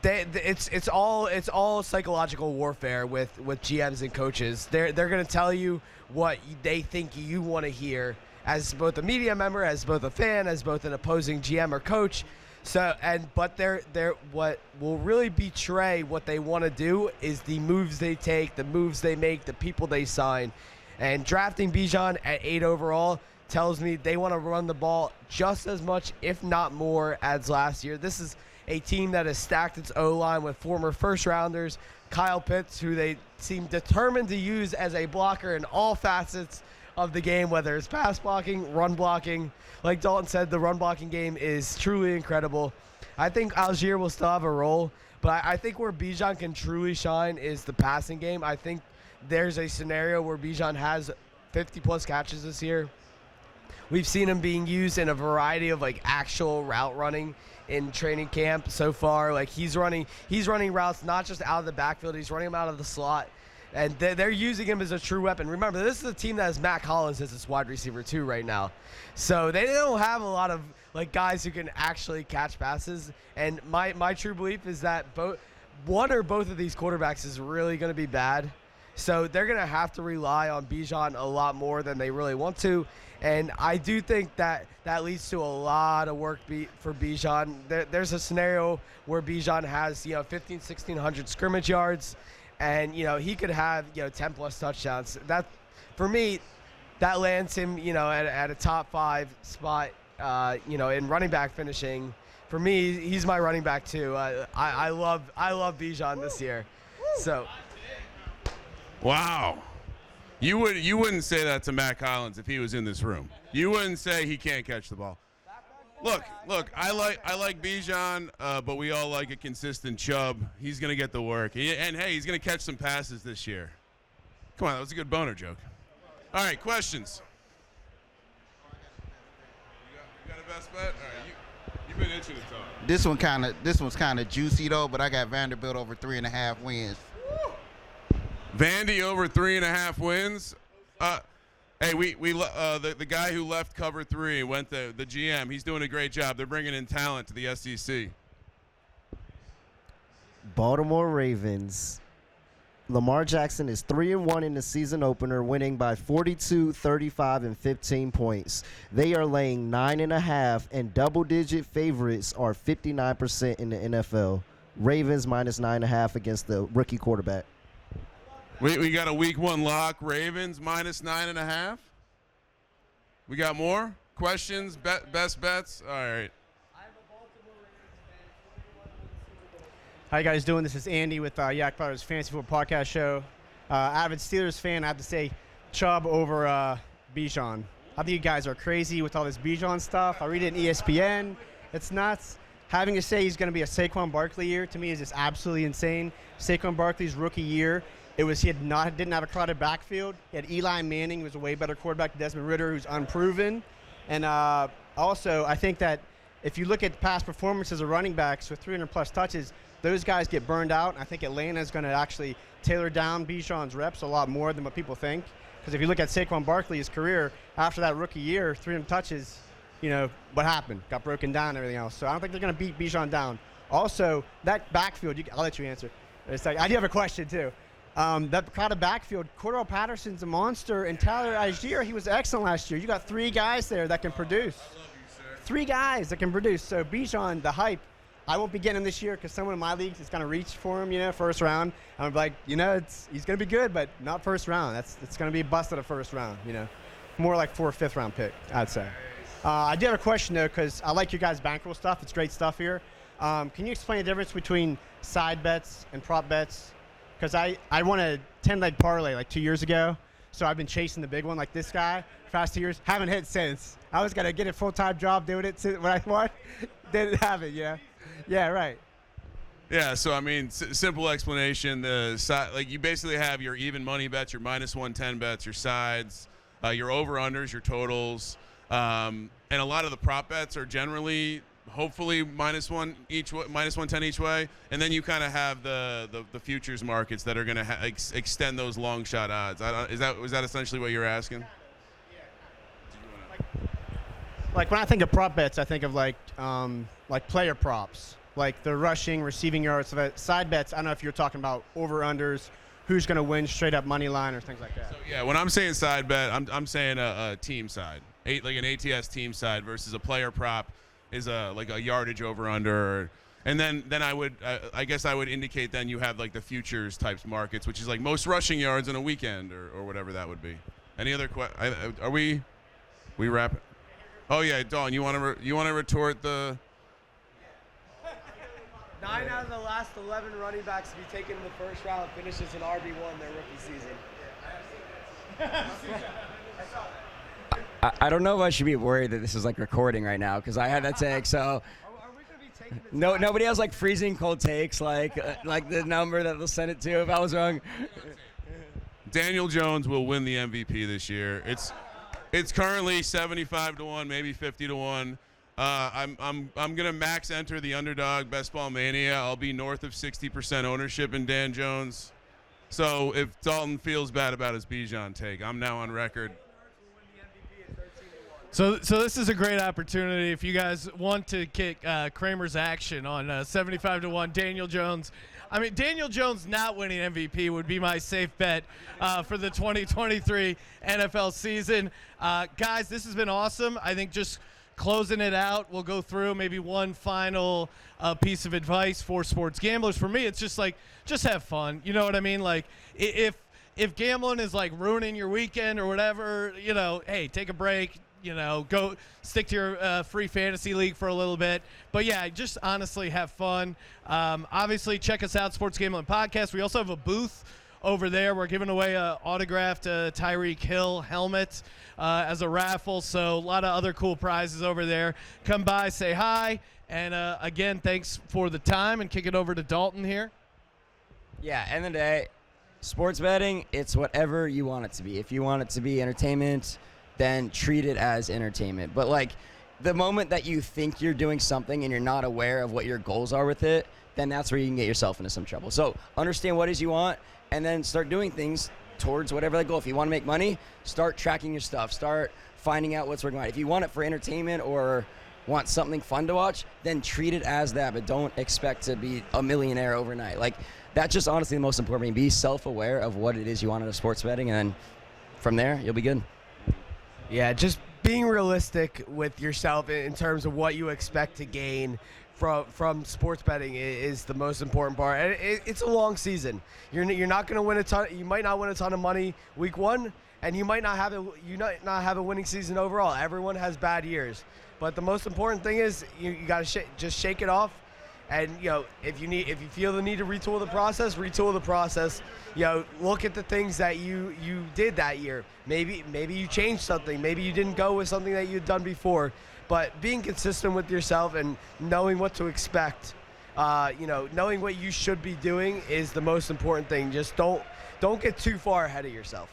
it's all psychological warfare with GMs and coaches. They're going to tell you what they think you want to hear as both a media member, as both a fan, as both an opposing GM or coach. But they're what will really betray what they want to do is the moves they take, the moves they make, the people they sign. And drafting Bijan at 8 overall tells me they want to run the ball just as much, if not more, as last year. This is a team that has stacked its O-line with former first-rounders, Kyle Pitts, who they seem determined to use as a blocker in all facets of the game, whether it's pass blocking, run blocking. Like Dalton said, the run blocking game is truly incredible. I think Algier will still have a role, but I think where Bijan can truly shine is the passing game. I think there's a scenario where Bijan has 50-plus catches this year. We've seen him being used in a variety of like actual route running in training camp so far. Like he's running routes not just out of the backfield, he's running them out of the slot. And they're using him as a true weapon. Remember, this is a team that has Matt Collins as its wide receiver too right now. So they don't have a lot of like guys who can actually catch passes. And my true belief is that one or both of these quarterbacks is really going to be bad. So they're going to have to rely on Bijan a lot more than they really want to. And I do think that leads to a lot of work for Bijan. There's a scenario where Bijan has 1,500-1,600 scrimmage yards. And, he could have, 10-plus touchdowns. That, for me, that lands him, at a top 5 spot, in running back finishing. For me, he's my running back, too. I love Bijan this year. So. Wow. You wouldn't say that to Matt Collins if he was in this room. You wouldn't say he can't catch the ball. Look, I like Bijan, but we all like a consistent Chubb. He's going to get the work. And hey, he's going to catch some passes this year. Come on, that was a good boner joke. All right, questions. You got a best bet? All right, you've been itching to talk. This one's kind of juicy though, but I got Vanderbilt over 3.5 wins. Vandy over 3.5 wins. Hey, the guy who left cover 3 went the GM. He's doing a great job. They're bringing in talent to the SEC. Baltimore Ravens. Lamar Jackson is 3-1 in the season opener, winning by 42, 35, and 15 points. They are laying 9.5, and double-digit favorites are 59% in the NFL. Ravens minus 9.5 against the rookie quarterback. We got a week 1 lock. Ravens minus 9.5. We got more questions. Best bets. All right. How you guys doing? This is Andy with Yak Brothers Fantasy Football Podcast Show. Avid Steelers fan. I have to say, Chubb over Bijan. I think you guys are crazy with all this Bijan stuff. I read it in ESPN. It's nuts. Having to say he's going to be a Saquon Barkley year to me is just absolutely insane. Saquon Barkley's rookie year. He didn't have a crowded backfield. He had Eli Manning, who was a way better quarterback than Desmond Ridder, who's unproven. And also, I think that if you look at past performances of running backs with 300-plus touches, those guys get burned out. I think Atlanta is going to actually tailor down Bijan's reps a lot more than what people think. Because if you look at Saquon Barkley's career, after that rookie year, 300 touches, what happened? Got broken down and everything else. So I don't think they're going to beat Bijan down. Also, that backfield, I'll let you answer. I do have a question, too. That crowded backfield, Cordell Patterson's a monster, and Tyler Algier, he was excellent last year. You got 3 guys there that can produce. I love you, sir. 3 guys that can produce. So Bijan, the hype, I won't be getting him this year because someone in my leagues is going to reach for him, first round. I'm like, he's going to be good, but not first round. It's going to be a bust at a first round, More like 4th, 5th round pick, I'd say. I do have a question though, because I like your guys' bankroll stuff. It's great stuff here. Can you explain the difference between side bets and prop bets? Because I won a 10-leg parlay like 2 years ago, so I've been chasing the big one like this guy for the past 2 years. Haven't hit since. I was gonna get a full-time job doing it when I won. Didn't have it. Yeah, right. Yeah, so I mean, simple explanation. Like you basically have your even money bets, your minus 110 bets, your sides, your over-unders, your totals. And a lot of the prop bets are generally, hopefully, minus 110 each way, and then you kind of have the futures markets that are going to extend those long shot odds. Was that essentially what you're asking? Like when I think of prop bets, I think of like player props, like the rushing, receiving yards. Side bets, I don't know if you're talking about over/unders, who's going to win straight up money line or things like that. So yeah, when I'm saying side bet, I'm saying a team side. Like an ATS team side versus a player prop is like a yardage over under, and then I guess I would indicate then you have like the futures types markets, which is like most rushing yards in a weekend or whatever that would be. Any other are we wrap it? Oh yeah, Dalton, you want to retort the 9 out of the last 11 running backs to be taken in the first round finishes an RB1 their rookie season. I don't know if I should be worried that this is like recording right now because I had that take. So Are we going to be taking this nobody has like freezing cold takes like the number that they'll send it to if I was wrong. Daniel Jones will win the MVP this year. It's currently 75-1, maybe 50-1. I'm gonna max enter the underdog best ball mania. I'll be north of 60% ownership in Dan Jones. So if Dalton feels bad about his Bijan take, I'm now on record. So this is a great opportunity if you guys want to kick Kramer's action on 75-1 Daniel Jones. I mean, Daniel Jones not winning MVP would be my safe bet for the 2023 NFL season. Guys, this has been awesome. I think just closing it out, we'll go through maybe one final piece of advice for sports gamblers. For me, it's just like, just have fun. You know what I mean? Like, if gambling is like ruining your weekend or whatever, you know, hey, take a break. You know, go stick to your free fantasy league for a little bit. But, yeah, just honestly have fun. Obviously, check us out, Sports Gambling Podcast. We also have a booth over there. We're giving away an autographed Tyreek Hill helmet as a raffle. So a lot of other cool prizes over there. Come by, say hi. And, again, thanks for the time. And kick it over to Dalton here. Yeah, end of the day, sports betting, it's whatever you want it to be. If you want it to be entertainment, then treat it as entertainment. But like the moment that you think you're doing something and you're not aware of what your goals are with it, then that's where you can get yourself into some trouble. So understand what it is you want and then start doing things towards whatever that goal. If you want to make money, start tracking your stuff. Start finding out what's working out. If you want it for entertainment or want something fun to watch, then treat it as that, but don't expect to be a millionaire overnight. Like that's just honestly the most important thing. Be self-aware of what it is you want out of sports betting, and then from there, you'll be good. Yeah, just being realistic with yourself in terms of what you expect to gain from sports betting is the most important part. And it's a long season. You're not going to win a ton. You might not win a ton of money week one, and you might not have a winning season overall. Everyone has bad years, but the most important thing is you got to just shake it off. And you know, if you feel the need to retool the process. You know, look at the things that you did that year. Maybe you changed something. Maybe you didn't go with something that you'd done before. But being consistent with yourself and knowing what to expect, knowing what you should be doing is the most important thing. Just don't get too far ahead of yourself.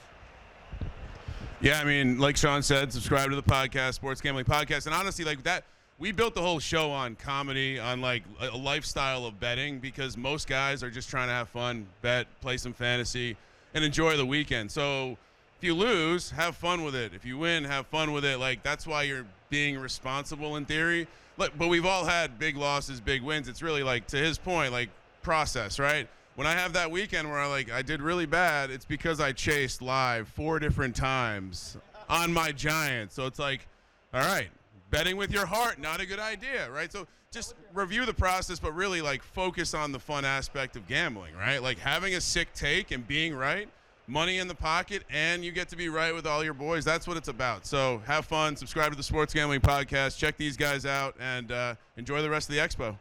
Yeah, I mean, like Sean said, subscribe to the podcast, Sports Gambling Podcast, and honestly, like that. We built the whole show on comedy, on like a lifestyle of betting, because most guys are just trying to have fun, bet, play some fantasy, and enjoy the weekend. So if you lose, have fun with it. If you win, have fun with it. Like that's why you're being responsible in theory. But we've all had big losses, big wins. It's really like, to his point, like process, right? When I have that weekend where I did really bad, it's because I chased live 4 different times on my Giants. So it's like, all right. Betting with your heart, not a good idea, right? So just review the process, but really like focus on the fun aspect of gambling, right? Like having a sick take and being right, money in the pocket, and you get to be right with all your boys. That's what it's about. So have fun. Subscribe to the Sports Gambling Podcast. Check these guys out, and enjoy the rest of the Expo.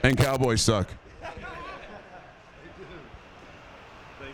And Cowboys suck.